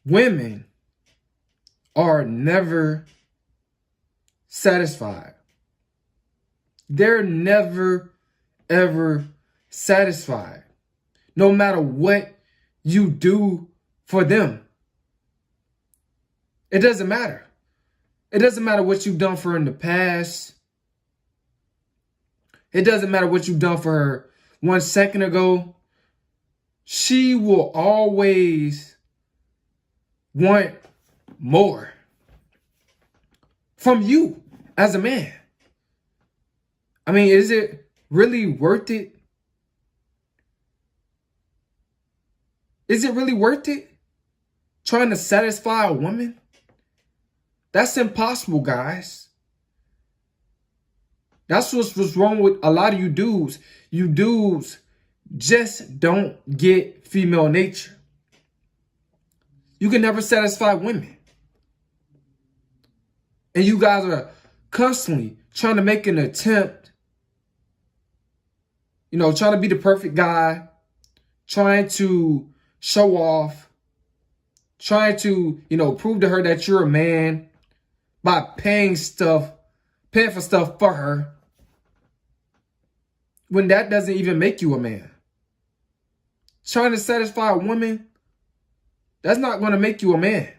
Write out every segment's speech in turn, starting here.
women are never satisfied. They're never, ever satisfied. No matter what you do for them. It doesn't matter. It doesn't matter what you've done for her in the past. It doesn't matter what you've done for her 1 second ago. She will always want more from you as a man. I mean, is it really worth it? Is it really worth it? Trying to satisfy a woman? That's impossible, guys. That's what's wrong with a lot of you dudes. You dudes just don't get female nature. You can never satisfy women. And you guys are constantly trying to make an attempt, trying to be the perfect guy, trying to show off, trying to, prove to her that you're a man by paying for stuff for her, when that doesn't even make you a man. Trying to satisfy a woman, that's not going to make you a man.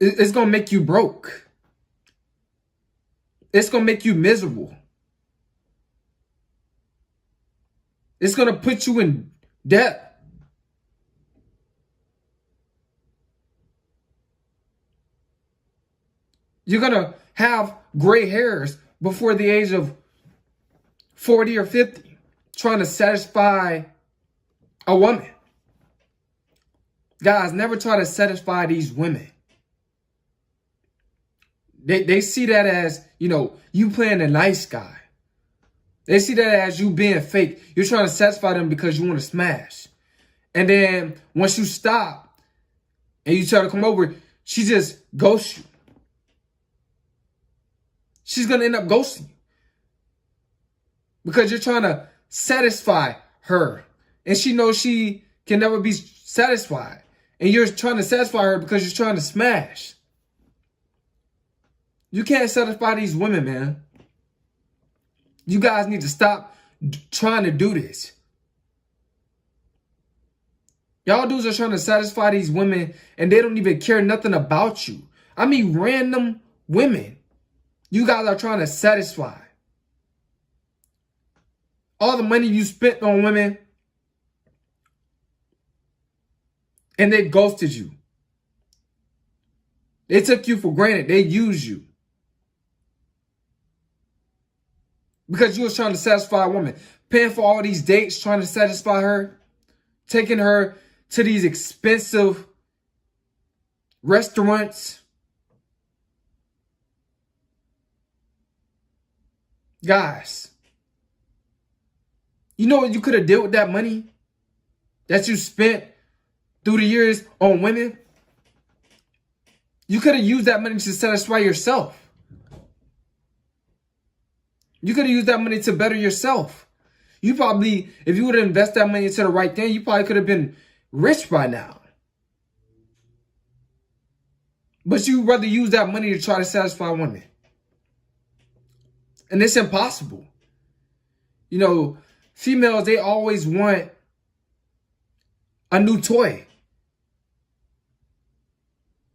It's going to make you broke. It's going to make you miserable. It's going to put you in debt. You're going to have gray hairs before the age of 40 or 50 trying to satisfy a woman. Guys, never try to satisfy these women. They see that as, you playing a nice guy. They see that as you being fake. You're trying to satisfy them because you want to smash. And then once you stop and you try to come over, she just ghosts you. She's going to end up ghosting you. Because you're trying to satisfy her. And she knows she can never be satisfied. And you're trying to satisfy her because you're trying to smash. You can't satisfy these women, man. You guys need to stop trying to do this. Y'all dudes are trying to satisfy these women and they don't even care nothing about you. I mean, random women. You guys are trying to satisfy. All the money you spent on women and they ghosted you. They took you for granted. They used you. Because you was trying to satisfy a woman. Paying for all these dates, trying to satisfy her. Taking her to these expensive restaurants. Guys. You know what you could have did with that money? That you spent through the years on women? You could have used that money to satisfy yourself. You could have used that money to better yourself. You probably, if you would have invested that money into the right thing, you probably could have been rich by now. But you rather use that money to try to satisfy women. And it's impossible. Females, they always want a new toy.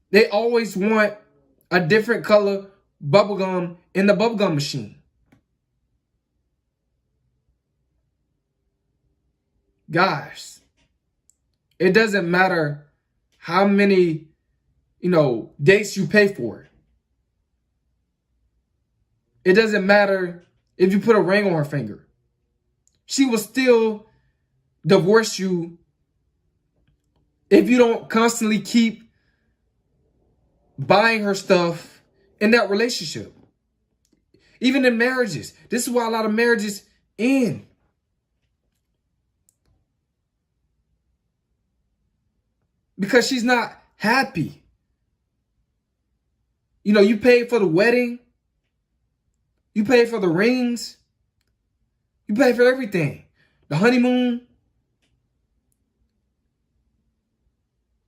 They always want a different color bubblegum in the bubblegum machine. Guys, it doesn't matter how many, dates you pay for. It doesn't matter if you put a ring on her finger. She will still divorce you if you don't constantly keep buying her stuff in that relationship. Even in marriages. This is why a lot of marriages end. Because she's not happy. You paid for the wedding. You paid for the rings. You paid for everything. The honeymoon.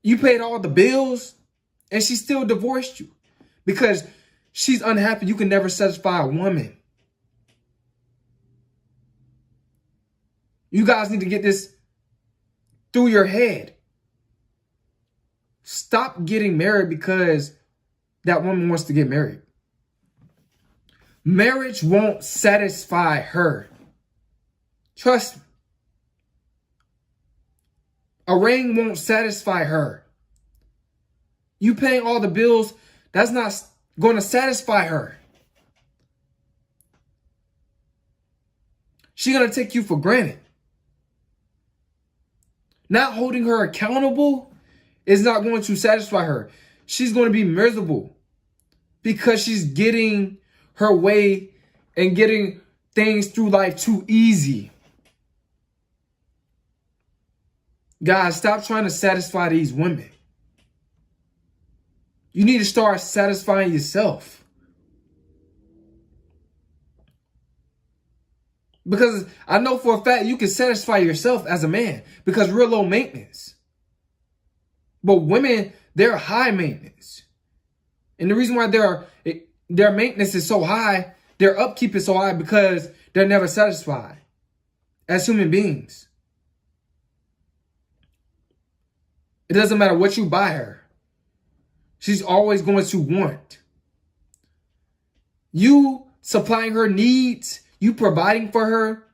You paid all the bills and she still divorced you because she's unhappy. You can never satisfy a woman. You guys need to get this through your head. Stop getting married because that woman wants to get married. Marriage won't satisfy her. Trust me. A ring won't satisfy her. You paying all the bills, that's not going to satisfy her. She's going to take you for granted. Not holding her accountable is not going to satisfy her. She's going to be miserable because she's getting her way and getting things through life too easy. Guys, stop trying to satisfy these women. You need to start satisfying yourself. Because I know for a fact you can satisfy yourself as a man because we're low maintenance. But women, they're high maintenance. And the reason why their maintenance is so high, their upkeep is so high because they're never satisfied as human beings. It doesn't matter what you buy her. She's always going to want. You supplying her needs, you providing for her,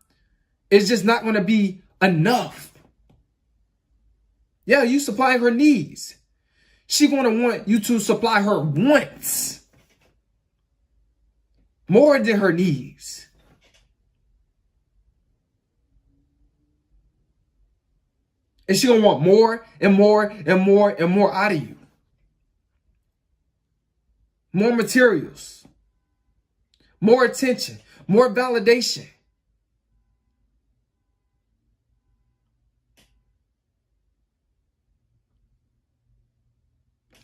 is just not going to be enough. Yeah, you supplying her needs. She's going to want you to supply her wants more than her needs. And she's going to want more and more and more and more out of you. More materials. More attention. More validation.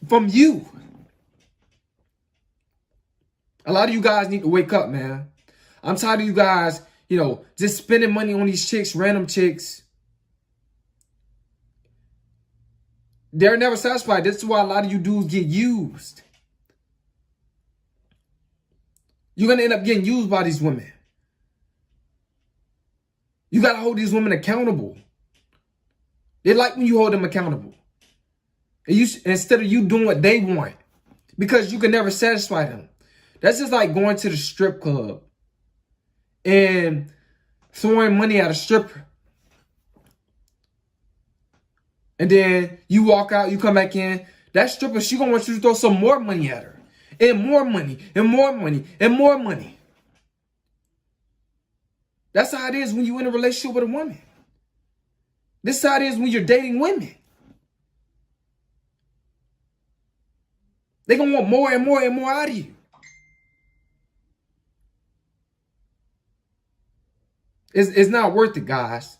From you. A lot of you guys need to wake up, man. I'm tired of you guys, just spending money on these chicks, random chicks. They're never satisfied. This is why a lot of you dudes get used. You're going to end up getting used by these women. You got to hold these women accountable. They like when you hold them accountable. And instead of you doing what they want. Because you can never satisfy them. That's just like going to the strip club and throwing money at a stripper. And then you walk out, you come back in. That stripper, she going to want you to throw some more money at her. And more money, and more money, and more money. That's how it is when you're in a relationship with a woman. This is how it is when you're dating women. They're going to want more and more and more out of you. It's not worth it, guys.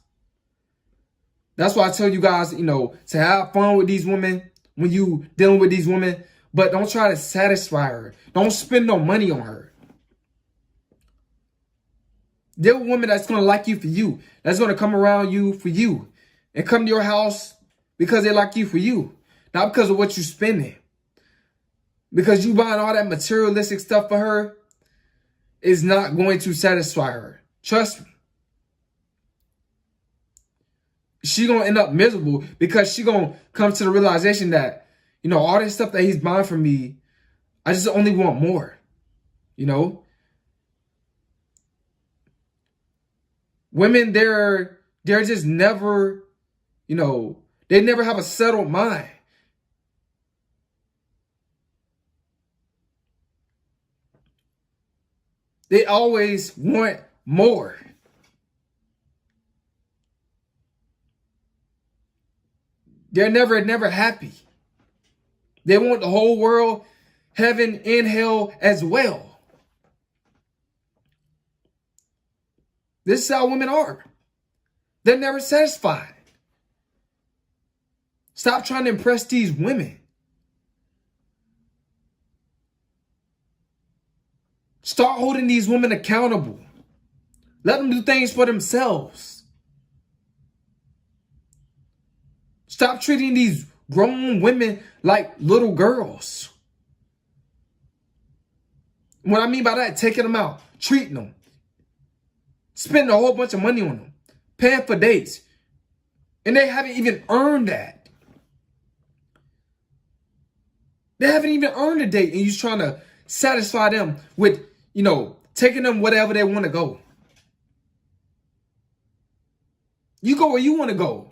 That's why I tell you guys, to have fun with these women when you dealing with these women, but don't try to satisfy her. Don't spend no money on her. They're a woman that's going to like you for you. That's going to come around you for you. And come to your house because they like you for you. Not because of what you're spending. Because you buying all that materialistic stuff for her is not going to satisfy her. Trust me. She's going to end up miserable because she's going to come to the realization that, all this stuff that he's buying for me, I just only want more, Women, they're just never, they never have a settled mind. They always want more. They're never happy. They want the whole world, heaven and hell as well. This is how women are. They're never satisfied. Stop trying to impress these women. Start holding these women accountable. Let them do things for themselves. Stop treating these grown women like little girls. What I mean by that, taking them out, treating them, spending a whole bunch of money on them, paying for dates, and they haven't even earned that. They haven't even earned a date, and you're trying to satisfy them with, taking them wherever they want to go. You go where you want to go.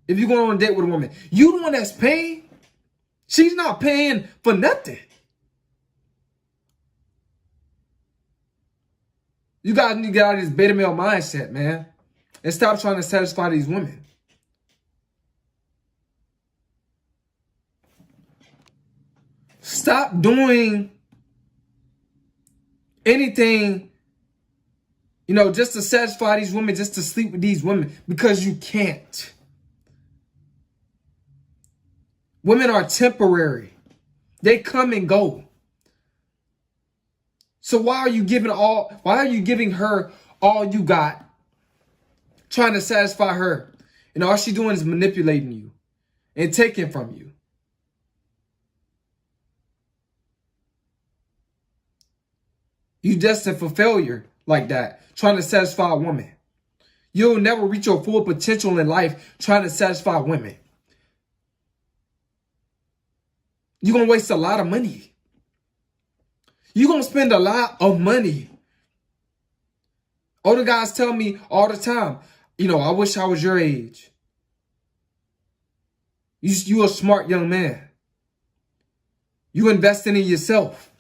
If you're going on a date with a woman, you the one that's paying. She's not paying for nothing. You guys need to get out of this beta male mindset, man. And stop trying to satisfy these women. Stop doing anything, just to satisfy these women, just to sleep with these women, because you can't. Women are temporary. They come and go. So why are you giving her all you got, trying to satisfy her? And all she's doing is manipulating you and taking from you. You destined for failure like that, trying to satisfy a woman. You'll never reach your full potential in life trying to satisfy women. You're going to waste a lot of money. You're going to spend a lot of money. Older guys tell me all the time, I wish I was your age. You're a smart young man. You investing in yourself.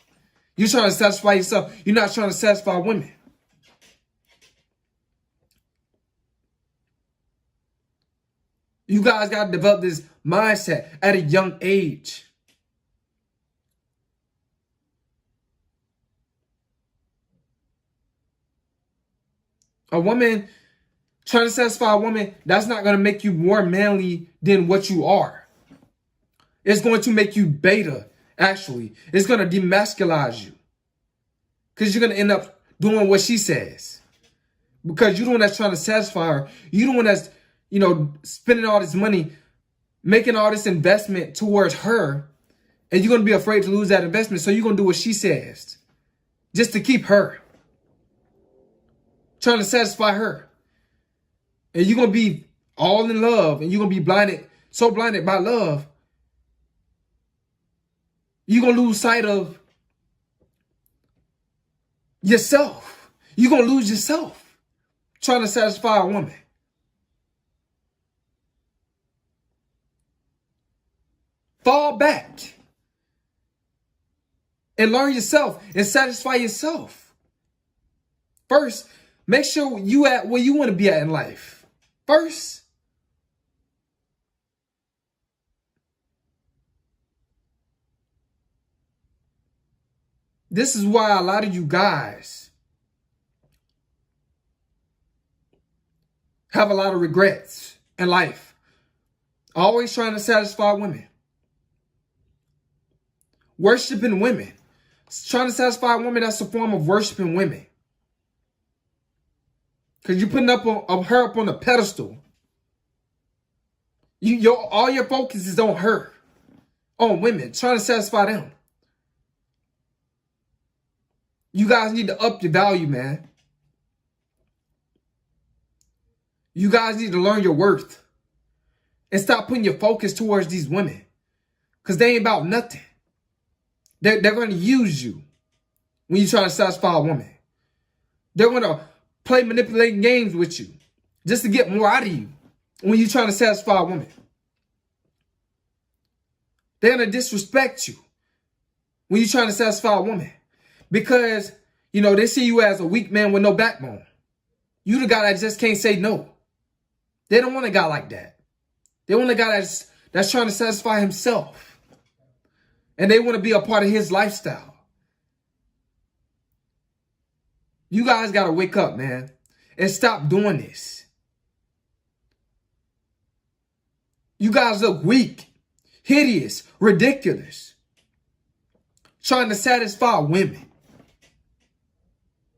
You're trying to satisfy yourself. You're not trying to satisfy women. You guys got to develop this mindset at a young age. A woman, trying to satisfy a woman, that's not going to make you more manly than what you are. It's going to make you beta, actually. It's going to demasculize you. Because you're going to end up doing what she says. Because you're the one that's trying to satisfy her. You're the one that's, spending all this money, making all this investment towards her. And you're going to be afraid to lose that investment. So you're going to do what she says. Just to keep her. Trying to satisfy her. And you're going to be all in love. And you're going to be so blinded by love. You're going to lose sight of yourself. You're going to lose yourself trying to satisfy a woman. Fall back and learn yourself and satisfy yourself. First, make sure you at where you want to be at in life. First. This is why a lot of you guys have a lot of regrets in life. Always trying to satisfy women. Worshiping women. Trying to satisfy women, that's a form of worshiping women. Because you're putting her up on a pedestal. All your focus is on her. On women. Trying to satisfy them. You guys need to up your value, man. You guys need to learn your worth. And stop putting your focus towards these women. Because they ain't about nothing. They're going to use you when you try to satisfy a woman. They're going to play manipulating games with you just to get more out of you when you're trying to satisfy a woman. They're going to disrespect you when you're trying to satisfy a woman. Because, they see you as a weak man with no backbone. You the guy that just can't say no. They don't want a guy like that. They want a guy that's trying to satisfy himself. And they want to be a part of his lifestyle. You guys got to wake up, man. And stop doing this. You guys look weak, hideous, ridiculous. Trying to satisfy women.